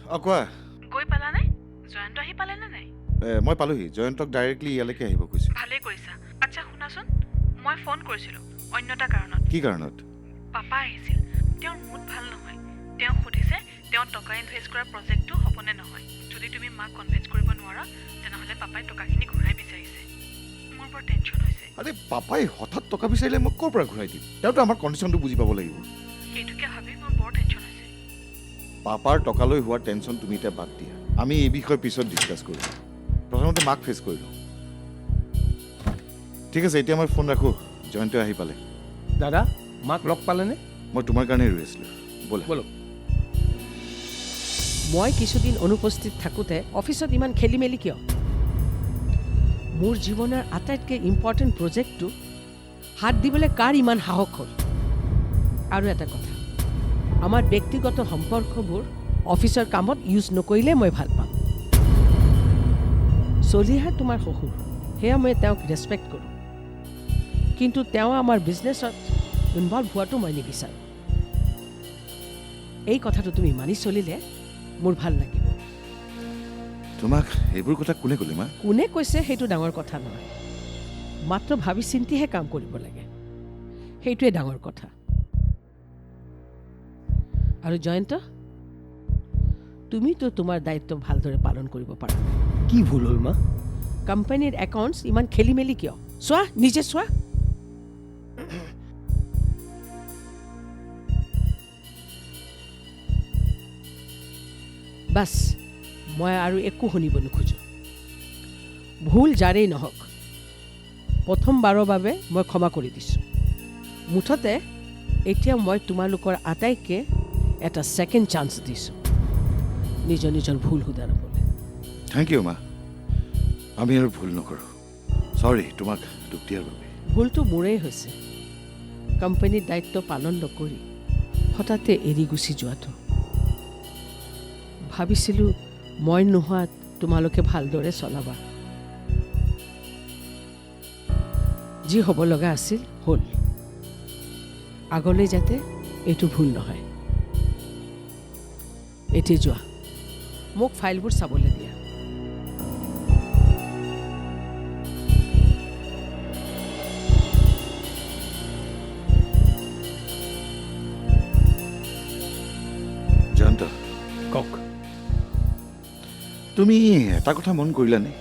কোৱা গৈ পালানে? জয়ন্ত আহি পালেনে নাই? মই পালোহি জয়ন্তক ডাইৰেক্টলি ইয়ালৈকে আহিব কৈছোঁ ভালেই কৰিছা। আচ্ছা শুনাচোন, মই ফোন কৰিছিলোঁ অন্য এটা কাৰণত। কি কাৰণত পাপা আহিছিল। তেওঁৰ মুড ভাল নহয়। তেওঁ সুধিছে তেওঁ টকা ইনভেষ্ট কৰা প্ৰজেক্টটো হ'বনে নহয়। যদি তুমি মাক কনভিন্স কৰিব নোৱাৰা তেনেহ'লে পাপাই টকাখিনি ঘূৰাই বিচাৰিছে। মোৰ বৰ টেনশ্যন হৈছে। আৰে পাপাই হঠাৎ টকা বিচাৰিলে মই ক'ৰ পৰা ঘূৰাই দিম তেওঁতো আমাৰ কণ্ডিশ্যনটো বুজি পাব লাগিব সেইটোকে ভাবি মোৰ বৰ টেনশ্যন হৈছে। পাপাৰ টকালৈ হোৱা টেনশ্যন তুমি এতিয়া বাদ দিয়া আমি এই বিষয়ে পিছত ডিছকাছ কৰিম প্ৰথমতে মাক ফেচ কৰি লওঁ ঠিক আছে এতিয়া মই ফোন ৰাখোঁ জয়ন্ত আহি পালে দাদা মাক লগ পালেনে? মই তোমাৰ কাৰণে ৰৈ আছিলোঁ ব'লা বলক। মই কিছুদিন অনুপস্থিত থাকোঁতে অফিচত ইমান খেলি মেলি কিয়? মোৰ জীৱনৰ আটাইতকৈ ইম্পৰ্টেণ্ট প্ৰজেক্টটো হাত দিবলৈ কাৰ ইমান সাহস হ'ল? আৰু এটা কথা, আমাৰ ব্যক্তিগত সম্পৰ্কবোৰ অফিচৰ কামত ইউজ নকৰিলে মই ভাল পাম। চলিহা তোমাৰ শহুৰ, সেয়া মই তেওঁক ৰেচপেক্ট কৰোঁ, কিন্তু তেওঁ আমাৰ বিজনেছত ইনভলভ হোৱাটো মই নিবিচাৰোঁ। এই কথাটো তুমি মানি চলিলে মোৰ ভাল লাগিব। তোমাক এইবোৰ কথা কোনে ক'লে মা কোনে কৈছে সেইটো ডাঙৰ কথা নহয়, মাত্ৰ ভাবি চিন্তিহে কাম কৰিব লাগে, সেইটোৱে ডাঙৰ কথা। আৰু জয়ন্ত, তুমিতো তোমাৰ দায়িত্ব ভালদৰে পালন কৰিব পাৰা। কি ভুল হ'ল মা? কোম্পানীৰ একাউণ্টছ ইমান খেলি মেলি কিয়? চোৱা, নিজে চোৱা। বাছ, মই আৰু একো শুনিব নোখোজোঁ। ভুল যাৰেই নহওক, প্ৰথমবাৰৰ বাবে মই ক্ষমা কৰি দিছোঁ। মুঠতে এতিয়া মই তোমালোকৰ আটাইকে এটা ছেকেণ্ড চান্স দিছোঁ নিজৰ নিজৰ ভুল শুধৰাবলৈ। থেংক ইউ মা আমি আৰু ভুল নকৰোঁ চৰি তোমাক দুখ দিয়াৰ বাবে ভুলটো মোৰেই হৈছে, কোম্পানীৰ দায়িত্ব পালন নকৰি হঠাতে এৰি গুচি যোৱাটো। ভাবিছিলোঁ মই নোহোৱাত তোমালোকে ভালদৰে চলাবা। যি হ'ব লগা আছিল হ'ল, আগলৈ যাতে এইটো ভুল নহয়। এতিয়া যোৱা, মোক ফাইলবোৰ চাবলৈ দিয়া। জয়ন্ত কওক। তুমি এটা কথা মন কৰিলানে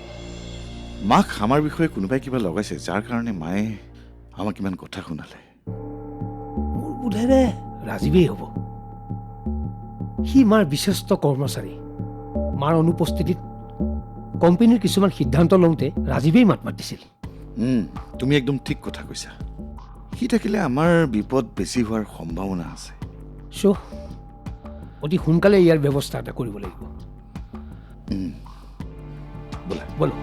মাক আমাৰ বিষয়ে কোনোবাই কিবা লগাইছে যাৰ কাৰণে মায়ে আমাক ইমান কথা শুনালে মোৰ বোধেৰে ৰাজীৱেই হ'ব। সি মাৰ বিশ্বস্ত কৰ্মচাৰী। মাৰ অনুপস্থিতিত কোম্পানীৰ কিছুমান সিদ্ধান্ত লওঁতে ৰাজীৱেই মাত মাতিছিল। তুমি একদম ঠিক কথা কৈছা সি থাকিলে আমাৰ বিপদ বেছি হোৱাৰ সম্ভাৱনা আছে চ' অতি সোনকালে ইয়াৰ ব্যৱস্থা এটা কৰিব লাগিব। বোলা বলো।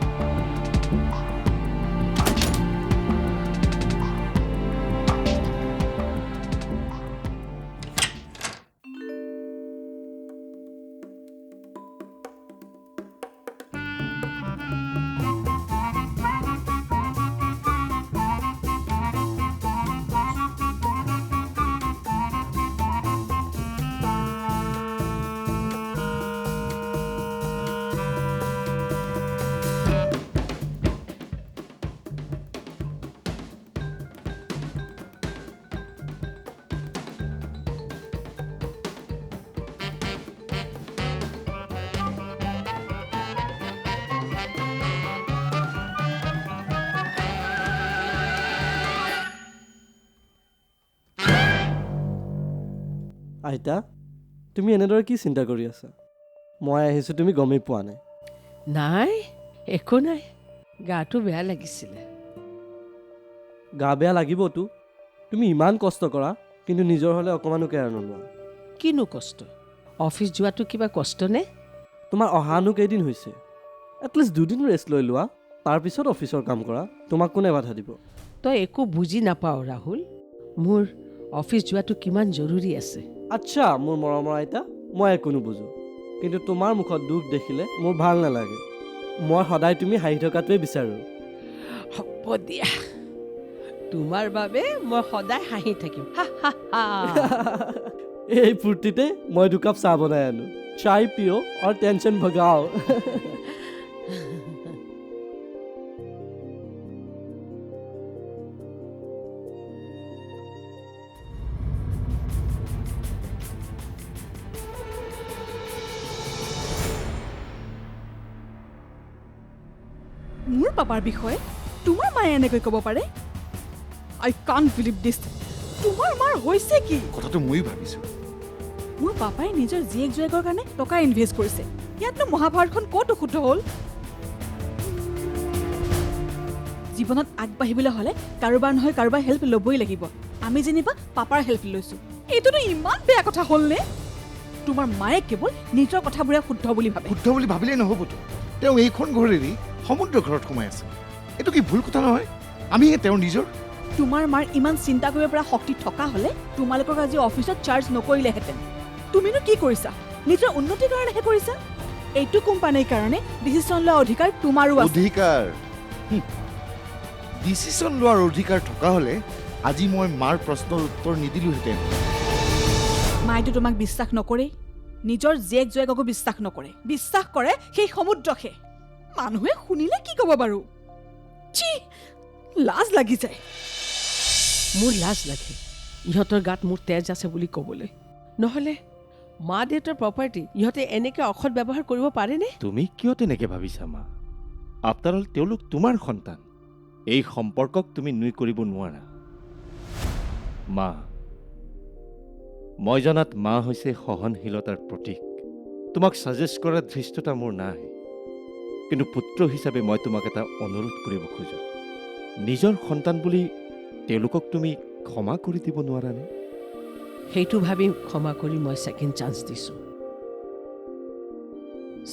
আইতা, তুমি এনেদৰে কি চিন্তা কৰি আছা? মই আহিছোঁ তুমি গমেই পোৱা নাই। নাই, একো নাই, গাটো বেয়া লাগিছিলে। গা বেয়া লাগিবতো, তুমি ইমান কষ্ট কৰা কিন্তু নিজৰ হ'লে অকণমানো কেয়াৰ নোলোৱা। কিনো কষ্ট? অফিচ যোৱাটো কিবা কষ্ট নে? তোমাৰ অহানো কেইদিন হৈছে? এটলিষ্ট 2 দিন ৰেষ্ট লৈ লোৱা, তাৰপিছত অফিচৰ কাম কৰা। তোমাক কোনে বাধা দিব? তই একো বুজি নাপাৱ ৰাহুল, মোৰ অফিচ যোৱাটো কিমান জৰুৰী আছে। আচ্ছা মোৰ মৰমৰ আইতা, মই একো নুবুজো, কিন্তু তোমাৰ মুখত দুখ দেখিলে মোৰ ভাল নালাগে। মই সদায় তুমি হাঁহি থকাটোৱে বিচাৰোঁ। হ'ব দিয়া, তোমাৰ বাবে মই সদায় হাঁহি থাকিম। এই ফূৰ্তিতে মই 2 কাপ চাহ বনাই আনো। चाय पियो और टेंशन भगाओ। মোৰ পাপাৰ বিষয়ে তোমাৰ মায়ে এনেকৈ ক'ব পাৰে? আই কান্ট বিলিভ দিছ। তোমাৰ মাৰ হৈছে কি? কথাটো ময়ো ভাবিছোঁ। মোৰ পাপাই নিজৰ জীয়েক জোৱাইকৰ কাৰণে টকা ইনভেষ্ট কৰিছে। ইয়াতনো মহাভাৰতখন ক'ত শুদ্ধ হ'ল? জীৱনত আগবাঢ়িবলৈ হ'লে কাৰোবাৰ নহয় কাৰোবাৰ হেল্প ল'বই লাগিব। আমি যেনিবা পাপাৰ হেল্প লৈছোঁ, এইটোতো ইমান বেয়া কথা হ'লনে? তোমাৰ মায়ে কেৱল নিজৰ কথাবোৰে শুদ্ধ বুলি ভাবে। শুদ্ধ বুলি ভাবিলেই নহ'বতো। তেওঁ এইখন ঘৰ এৰি সমুদ্ৰ ঘৰত সোমাই আছে। এইটো কি ভুল কথা নহয়? আমিহে তেওঁৰ নিজৰ। তোমাৰ মাৰ ইমান চিন্তা কৰিব পৰা শক্তি থকা হ'লে তোমালোকক আজি অফিচত চাৰ্জ নকৰিলেহেঁতেন। তুমিনো কি কৰিছা? নিজৰ উন্নতিৰ কাৰণেহে কৰিছা। এইটো কোম্পানীৰ কাৰণে ডিচিশ্যন লোৱাৰ অধিকাৰ তোমাৰো আছে। অধিকাৰ? ডিচিশ্যন লোৱাৰ অধিকাৰ থকা হ'লে আজি মই মাৰ প্ৰশ্নৰ উত্তৰ নিদিলোহেঁতেন। মায়েতো তোমাক বিশ্বাস নকৰে, নিজৰ জীয়েক জোৱাইককো বিশ্বাস নকৰে। বিশ্বাস কৰে সেই সমুদ্ৰকে। মানুহে শুনিলে কি ক'ব বাৰু? চি, লাজ লাগি যায়। মোৰ লাজ লাগে ইহঁতৰ গাত মোৰ তেজ আছে বুলি ক'বলৈ। নহ'লে মা দেউতাৰ প্ৰপাৰ্টি ইহঁতে এনেকৈ অসৎ ব্যৱহাৰ কৰিব পাৰেনে? তুমি কিয় তেনেকে ভাবিছা মা? আফটাৰ অল তেওঁলোক তোমাৰ সন্তান। এই সম্পৰ্কক তুমি নুই কৰিব নোৱাৰা। মা, মই জনাত মা হৈছে সহনশীলতাৰ প্ৰতীক। তোমাক ছাজেষ্ট কৰাৰ ধৃষ্টতা মোৰ নাই, কিন্তু পুত্ৰ হিচাপে মই তোমাক এটা অনুৰোধ কৰিব খোজোঁ। নিজৰ সন্তান বুলি তেওঁলোকক তুমি ক্ষমা কৰি দিব নোৱাৰানে? সেইটো ভাবি ক্ষমা কৰি মই ছেকেণ্ড চান্স দিছোঁ।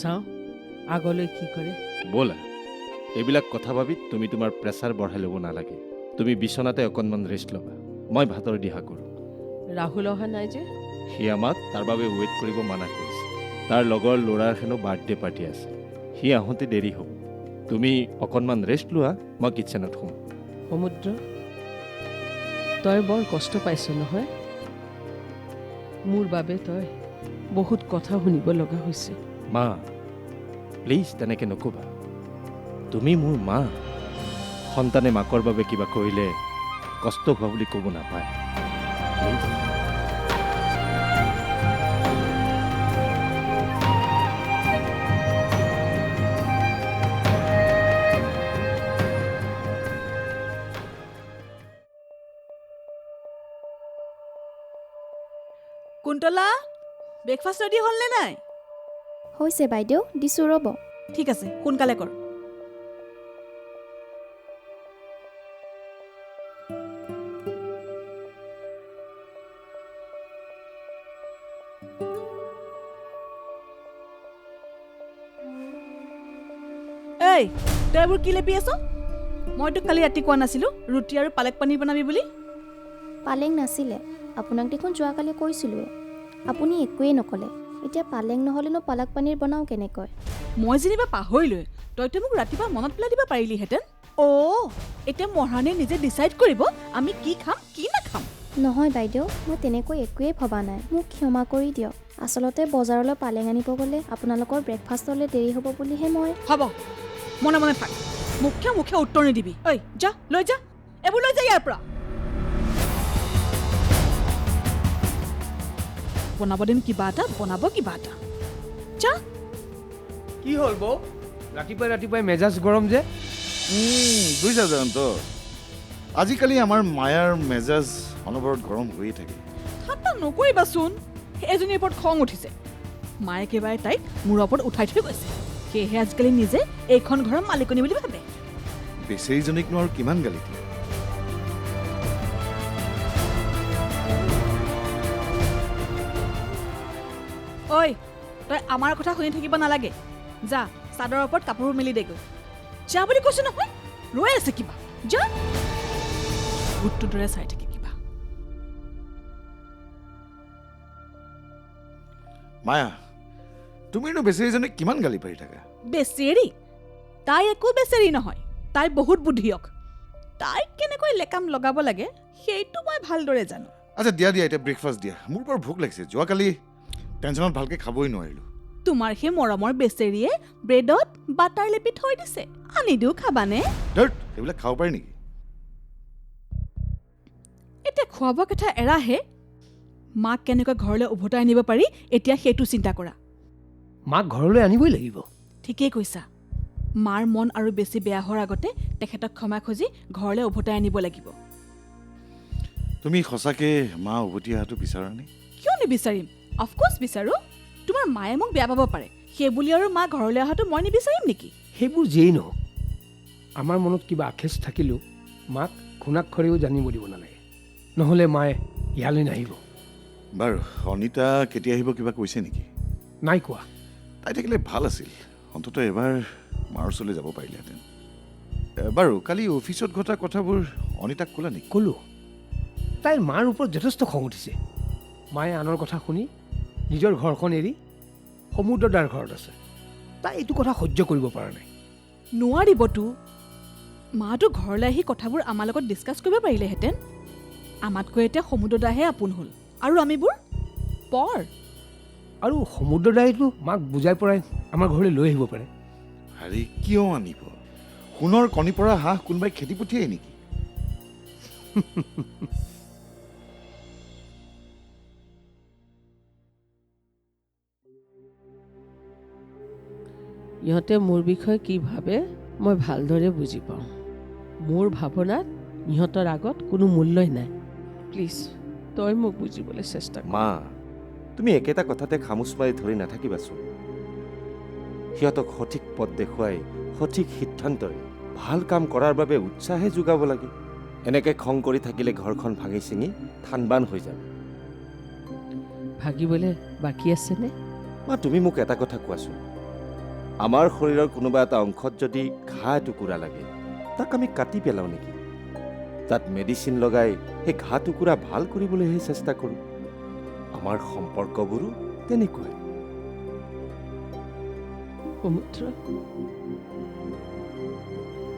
চাওঁ আগলৈ কি কৰে। ব'লা, এইবিলাক কথা ভাবি তুমি তোমাৰ প্ৰেছাৰ বঢ়াই ল'ব নালাগে। তুমি বিচনাতে অকণমান ৰেষ্ট ল'বা। মই ভাতৰ দিহা কৰোঁ। ৰাহুল অহা নাই যে? সি আমাক তাৰ বাবে ৱেইট কৰিব মানা কৰিছে। তাৰ লগৰ ল'ৰাৰ হেনো বাৰ্থডে পাৰ্টি আছে। সি আহোঁতে দেৰি হ'ব। তুমি অকণমান ৰেষ্ট লোৱা, মই কিটচেনত সোমাম। সমুদ্ৰ, তই বৰ কষ্ট পাইছ নহয়। মোৰ বাবে তই বহুত কথা শুনিব লগা হৈছে। মা, প্লিজ তেনেকৈ নক'বা। তুমি মোৰ মা। সন্তানে মাকৰ বাবে কিবা কৰিলে কষ্ট হোৱা বুলি ক'ব নাপায়। প্লিজ। কুন্তলা, ব্ৰেকফাষ্ট ৰেডি হ'লনে নাই? হৈছে বাইদেউ, দিছোঁ ৰ'ব। ঠিক আছে, সোনকালে কৰ। এই, তই এইবোৰ কি লেপি আছ? মইতো কালি ৰাতি কোৱা নাছিলোঁ ৰুটি আৰু পালেক পনীৰ বনাবি বুলি? পালেং নাছিলে, আপোনাক দেখোন যোৱাকালি কৈছিলোঁৱে। আপুনি একোৱেই নক'লে। এতিয়া পালেং নহ'লেনো পালক পনীৰ বনাওঁ কেনেকৈ? মই যেনিবা পাহৰিলোৱে, তইতো মোক ৰাতিপুৱা মনত পেলাই দিব পাৰিলিহেঁতেন। অ', এতিয়া মহাৰাণীয়ে নিজে ডিচাইড কৰিব আমি কি খাম কি নাখাম। নহয় বাইদেউ, মই তেনেকৈ একোৱেই ভবা নাই। মোক ক্ষমা কৰি দিয়ক। আচলতে বজাৰলৈ পালেং আনিব গ'লে আপোনালোকৰ ব্ৰেকফাষ্টলৈ দেৰি হ'ব বুলিহে মই। হ'ব, মনে মনে থাক। মুখে মুখে উত্তৰ নিদিবি। ঐ যা, লৈ যা, এইবোৰ লৈ যা ইয়াৰ পৰা। বনাব দিম কিবা এটা, বনাব কিবা এটা। যা। কি হ'ল বৌ? ৰাতিপুৱাই ৰাতিপুৱাই মেজাজ গৰম যে? বুজিছা জয়ন্ত, আজিকালি আমাৰ মায়াৰ মেজাজ অনবৰত গৰম হৈয়ে থাকে। ঠাট্টা নকৰিবাচোন। এজনীৰ ওপৰত খং উঠিছে। মায়ে একেবাৰে তাইক মূৰৰ ওপৰত উঠাই থৈ গৈছে। সেয়েহে আজিকালি নিজে এইখন ঘৰৰ মালিকনী বুলি ভাবে। বেচেৰীজনীকনো আৰু কিমান গালি দিয়ে? ঐ, তই আমাৰ কথা শুনি থাকিব নালাগে। যা, চাদৰৰ ওপৰত কাপোৰবোৰ মেলি দেগৈ। যা বুলি কৈছো নহয়, ৰৈ আছে কিবা। যা, ভূতটোৰ দৰে চাই থাকে কিবা। মায়া, তুমিনো বেচেৰীজনীক কিমান গালি পাৰি থাকা? বেচেৰি? তাই একো বেচেৰি নহয়, তাই বহুত বুদ্ধিয়ক। তাইক কেনেকৈ লেকাম লগাব লাগে সেইটো মই ভালদৰে জানো। আচ্ছা দিয়া দিয়া, এতিয়া ব্ৰেকফাষ্ট দিয়া। মোৰ বৰ ভোক লাগিছে। যোৱাকালি টেনশ্যনত ভালকৈ খাবই নোৱাৰিলোঁ। তোমাৰ সেই মৰমৰ বেচেৰিয়ে ব্ৰেডত বাটাৰ লেপি থৈ দিছে, আনি দিও খাবানে? ধৰ্ত এইবিলাক খাব পাৰি নেকি? এতিয়া খোৱা বোৱা কথা এৰাহে, মাক কেনেকৈ ঘৰলৈ উভতাই আনিব পাৰি এতিয়া সেইটো চিন্তা কৰা। মাক ঘৰলৈ আনিবই লাগিব। ঠিকেই কৈছা, মাৰ মন আৰু বেছি বেয়া হোৱাৰ আগতে তেখেতক ক্ষমা খুজি ঘৰলৈ উভতাই আনিব লাগিব। তুমি সঁচাকে মা উভতি অহাটো বিচাৰানে? কিয় নিবিচাৰিম? অফক'ৰ্ছ বিচাৰোঁ। তোমাৰ মায়ে মোক বেয়া পাব পাৰে, সেই বুলি আৰু মা ঘৰলৈ অহাটো মই নিবিচাৰিম নেকি? সেইবোৰ যিয়েই নহওক, আমাৰ মনত কিবা আখেজ থাকিলেও মাক খুনাক্ষৰেও জানিব দিব নালাগে, নহ'লে মায়ে ইয়ালৈ নাহিব। বাৰু অনিতা কেতিয়া আহিব কিবা কৈছে নেকি? নাই কোৱা। তাই থাকিলে ভাল আছিল, অন্ততঃ এবাৰ মাৰ ওচৰলৈ যাব পাৰিলেহেঁতেন। বাৰু কালি অফিচত ঘটা কথাবোৰ অনিতাক ক'লা নেকি? ক'লোঁ, তাইৰ মাৰ ওপৰত যথেষ্ট খং উঠিছে। মায়ে আনৰ কথা শুনি নিজৰ ঘৰখন এৰি সমুদ্ৰদাৰ ঘৰত আছে। তাই এইটো কথা সহ্য কৰিব পৰা নাই। নোৱাৰিবতো, মাতো ঘৰলৈ আহি কথাবোৰ আমাৰ লগত ডিছকাছ কৰিব পাৰিলেহেঁতেন। আমাতকৈ এতিয়া সমুদ্ৰদাহে আপোন হ'ল আৰু আমিবোৰ পৰ। আৰু সমুদ্ৰদায়তো মাক বুজাই পৰাই আমাৰ ঘৰলৈ লৈ আহিব পাৰে। আৰে কিয় আনিব? সোণৰ কণী পৰা হাঁহ কোনোবাই খেদি পঠিয়াই নেকি? ইহঁতে মোৰ বিষয়ে কি ভাবে মই ভালদৰে বুজি পাওঁ। মোৰ ভাৱনাত ইহঁতৰ আগত কোনো মূল্যই নাই। প্লিজ তই মোক বুজিবলৈ চেষ্টা কৰ। মা, তুমি একেটা কথাতে খামোচ মাৰি ধৰি নাথাকিবাচোন। সিহঁতক সঠিক পথ দেখুৱাই সঠিক সিদ্ধান্তৰে ভাল কাম কৰাৰ বাবে উৎসাহে যোগাব লাগে। এনেকৈ খং কৰি থাকিলে ঘৰখন ভাঙি চিঙি থানবান হৈ যাব। ভাগিবলৈ বাকী আছেনে? মা, তুমি মোক এটা কথা কোৱাচোন, আমাৰ শৰীৰৰ কোনোবা এটা অংশত যদি ঘাঁ টুকুৰা লাগে, তাক আমি কাটি পেলাওঁ নেকি? তাত মেডিচিন লগাই সেই ঘাঁ টুকুৰা ভাল কৰিবলৈহে চেষ্টা কৰোঁ। আমাৰ সম্পৰ্কবোৰো তেনেকুৱাই। সমুদ্ৰ,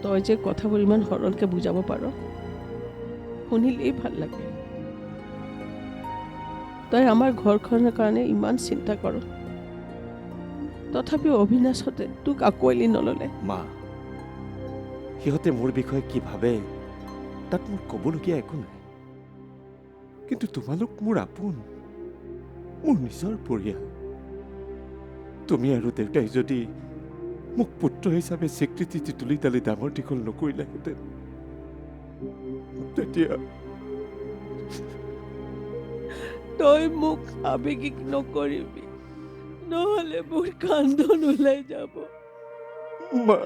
তই যে কথাবোৰ ইমান সৰলকৈ বুজাব পাৰ, শুনিলেই ভাল লাগে। তই আমাৰ ঘৰখনৰ কাৰণে ইমান চিন্তা কৰ, তথাপিও অবিনাশতে তোক আঁকোৱালি নল'লে। মা, সিহঁতে মোৰ বিষয়ে কি ভাবে তাত মোৰ ক'বলগীয়া একো নাই। কিন্তু তোমালোক মোৰ আপোন, মোৰ নিজৰ পৰিয়াল। তুমি আৰু দেউতাই যদি মোক পুত্ৰ হিচাপে স্বীকৃতি দি তুলি তালি ডাঙৰ দীঘল নকৰিলাহেঁতেন, তেতিয়া তই মোক আৱেগিক নকৰিবি, নহ'লে মোৰ কান্দন ওলাই যাব। মা,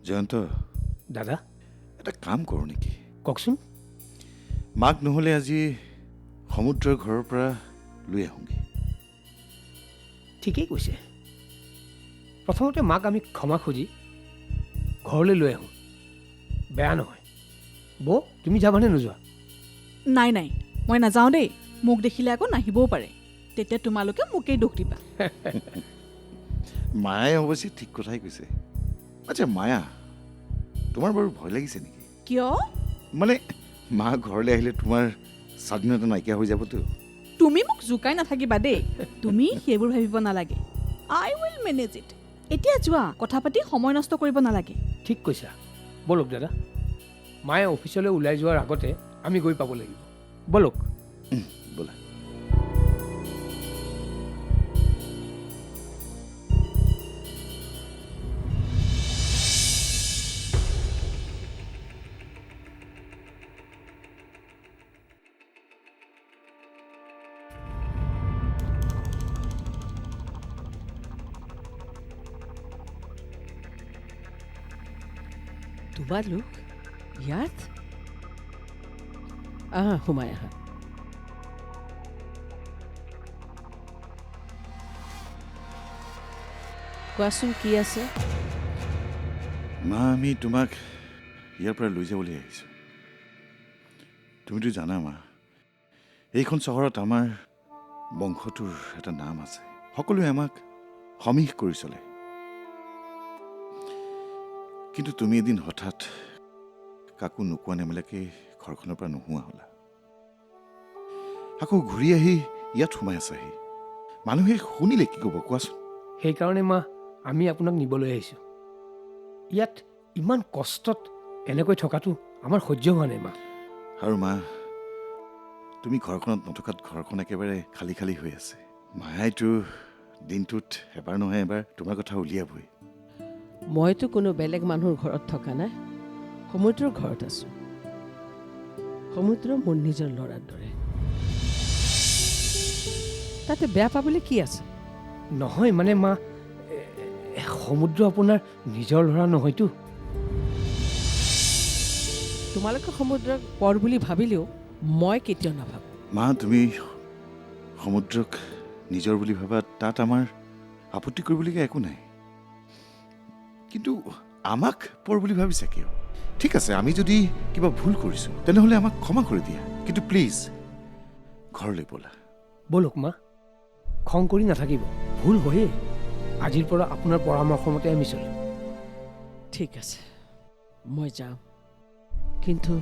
জয়ন্ত, দাদা এটা কাম কৰোঁ নেকি? কওকচোন। মাক নহ'লে আজি সমুদ্ৰৰ ঘৰৰ পৰা লৈ আহোঁগৈ। ঠিকেই কৈছে। প্ৰথমতে মাক আমি ক্ষমা খুজি ঘৰলৈ লৈ আহোঁ, বেয়া নহয়। বৌ, তুমি যাবানে নোযোৱা? নাই নাই, মই নাযাওঁ দেই। মোক দেখিলে আকৌ নাহিবও পাৰে, তেতিয়া তোমালোকে মোকেই দোষ দিবা। মায়ে অৱশ্যে ঠিক কথাই কৈছে। আচ্ছা মায়া, তোমাৰ বাৰু ভয় লাগিছে নেকি? কিয়? মানে মা ঘৰলৈ আহিলে তোমাৰ স্বাধীনতা নাইকিয়া হৈ যাবতো। তুমি মোক জোকাই নাথাকিবা দেই। তুমি সেইবোৰ ভাবিব নালাগে। আই উইল মেনেজ ইট। এতিয়া যোৱা, কথা পাতি সময় নষ্ট কৰিব নালাগে। ঠিক কৈছা। ব'লক দাদা, মায়ে অফিচলৈ ওলাই যোৱাৰ আগতে আমি গৈ পাব লাগিব। ব'লক। ব'লা। তোমালোক ইয়াত? সোমাই আহা। কোৱাচোন কি আছে? মা, আমি তোমাক ইয়াৰ পৰা লৈ যাবলৈ আহিছোঁ। তুমিতো জানা মা, এইখন চহৰত আমাৰ বংশটোৰ এটা নাম আছে, সকলোৱে আমাক সমীহ কৰি চলে। কিন্তু তুমি এদিন হঠাৎ কাকো নোকোৱা নেমেলাকে ঘৰখনৰ পৰা নোহোৱা হলা, আকৌ ঘূৰি আহি ইয়াত সোমাই আছাহি। মানুহে শুনিলে কি ক'ব কোৱাচোন? সেইকাৰণে মা আমি আপোনাক নিবলৈ আহিছোঁ। ইয়াত ইমান কষ্টত এনেকৈ থকাটো আমাৰ সহ্য হোৱা নাই মা। আৰু মা, তুমি ঘৰখনত নথকাত ঘৰখন একেবাৰে খালী খালী হৈ আছে। মায়াইতো দিনটোত এবাৰ নহয় এবাৰ তোমাৰ কথা উলিয়াবই। মইতো কোনো বেলেগ মানুহৰ ঘৰত থকা নাই, সমুদ্ৰৰ ঘৰত আছোঁ। সমুদ্ৰ মোৰ নিজৰ ল'ৰাৰ দৰে। তাতে বেয়া পাবলৈ কি আছে? নহয় মানে মা, সমুদ্ৰ আপোনাৰ নিজৰ ল'ৰা নহয়তো। তোমালোকে সমুদ্ৰক পৰ বুলি ভাবিলেও মই কেতিয়াও নাভাবোঁ। মা, তুমি সমুদ্ৰক নিজৰ বুলি ভাবা, তাত আমাৰ আপত্তি কৰিবলগীয়া একো নাই। কিন্তু আমাক পৰ বুলি ভাবিছা কিয়? ঠিক আছে, আমি যদি কিবা ভুল কৰিছোঁ তেনেহ'লে আমাক ক্ষমা কৰি দিয়া, কিন্তু প্লিজ ঘৰলৈ ব'লা। ব'লক মা, খং কৰি নাথাকিব। ভুল হয়েই। আজিৰ পৰা আপোনাৰ পৰামৰ্শ মতে আমি চলিম। ঠিক আছে, মই যাওঁ। কিন্তু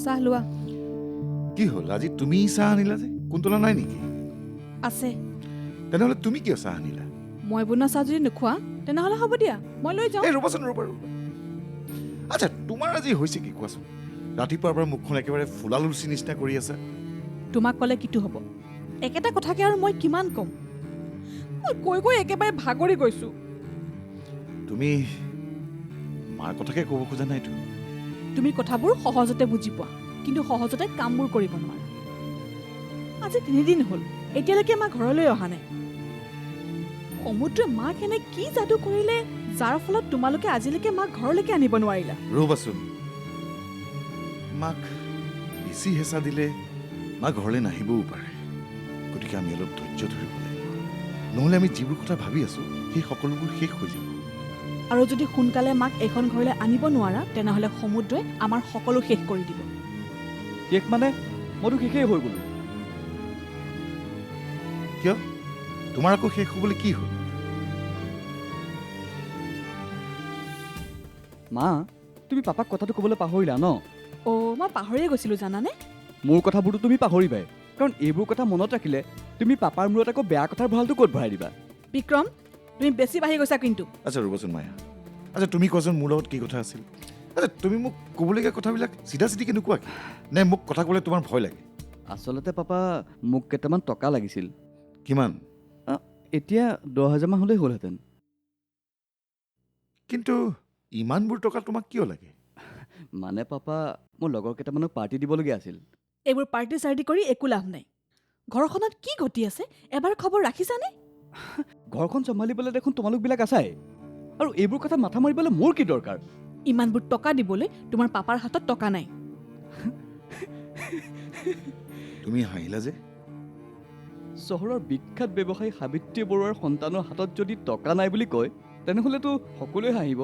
চাহ লোৱা। কি হ'ল, আজি তুমি চাহ আনিলা যে? কুন্তলা নাই নেকি? আছে। তেনেহ'লে তুমি কিয় চাহ আনিলা? মই বনোৱা চাহ যদি নোখোৱা তেনেহ'লে হ'ব দিয়া, মই লৈ যাওঁ। এই ৰ'বাচোন, ৰ'বা। আচ্ছা, তোমাৰ আজি হৈছে কি কোৱাচোন? ৰাতিপুৱাৰ পৰা মুখখন একেবাৰে ফুলালুচি নিচিনা কৰি আছা। তোমাক ক'লে কিটো হ'ব? একেটা কথাকে আৰু মই কিমান ক'ম? মই কৈ কৈ একেবাৰে ভাগৰি গৈছোঁ। তুমি মাৰ কথাকে ক'ব খোজা নাইতো? তুমি কথাবোৰ সহজতে বুজি পোৱা, কিন্তু সহজতে কামবোৰ কৰিব নোৱাৰা। আজি 3 দিন হ'ল, এতিয়ালৈকে মা ঘৰলৈ অহা নাই। সমুদ্ৰই মাক এনে কি যাদু কৰিলে যাৰ ফলত তোমালোকে আজিলৈকে মাক ঘৰলৈকে আনিব নোৱাৰিলা? ৰ'বাচোন, মাক বেছি হেঁচা দিলে মা ঘৰলৈ নাহিবও পাৰে। গতিকে আমি অলপ ধৈৰ্য ধৰিব লাগিব, নহ'লে আমি যিবোৰ কথা ভাবি আছোঁ সেই সকলোবোৰ শেষ হৈ যাব। আৰু যদি সোনকালে মাক এইখন ঘৰলৈ আনিব নোৱাৰা তেনেহ'লে সমুদ্ৰই আমাৰ সকলো শেষ কৰি দিব। শেষ মানে? মইতো শেষেই হৈ গ'লো। কিয়? তোমাৰ আকৌ শেষ হ'বলৈ কি হ'ল? মা, তুমি পাপাক কথাটো ক'বলৈ পাহৰিলা ন? অ' মই পাহৰিয়ে গৈছিলোঁ জানানে? মোৰ কথাবোৰতো তুমি পাহৰিবাই, কাৰণ এইবোৰ কথা মনত ৰাখিলে তুমি পাপাৰ মূৰত আকৌ বেয়া কথাৰ ভঁৰালটো ক'ত ভৰাই দিবা? বিক্ৰম, তুমি বেছি বাঢ়ি গৈছা কিন্তু। আচ্ছা ৰ'বাচোন মায়া, আচ্ছা তুমি কোৱাচোন মোৰ লগত কি কথা আছিল? আচ্ছা তুমি মোক ক'বলগীয়া কথাবিলাক চিধা চিধিকে নোকোৱা কি? নে মোক কথা ক'লে তোমাৰ ভয় লাগে? আচলতে পাপা, মোক কেইটামান টকা লাগিছিল। কিমান? এতিয়া 10,000 মান হ'লেই হ'লহেঁতেন। কিন্তু ইমানবোৰ টকা তোমাক কিয় লাগে? মানে পাপা, মোৰ লগৰ কেইটামানক পাৰ্টি দিবলগীয়া আছিল। এইবোৰ পাৰ্টি চাৰ্টি কৰি একো লাভ নাই। ঘৰখনত কি ঘটি আছে এবাৰ খবৰ ৰাখিছানে? ঘৰখন চম্ভালিবলৈ দেখোন তোমালোকবিলাক আছাই, আৰু এইবোৰ কথা মাথা মাৰিবলৈ মোৰ কি দৰকাৰ? ইমানবোৰ টকা দিবলৈ তোমাৰ পাপাৰ হাতত টকা নাই। তুমি হাঁহিলা যে? চহৰৰ বিখ্যাত ব্যৱসায়ী সাবিত্ৰী বৰুৱাৰ সন্তানৰ হাতত যদি টকা নাই বুলি কয় তেনেহ'লেতো সকলোৱে হাঁহিব।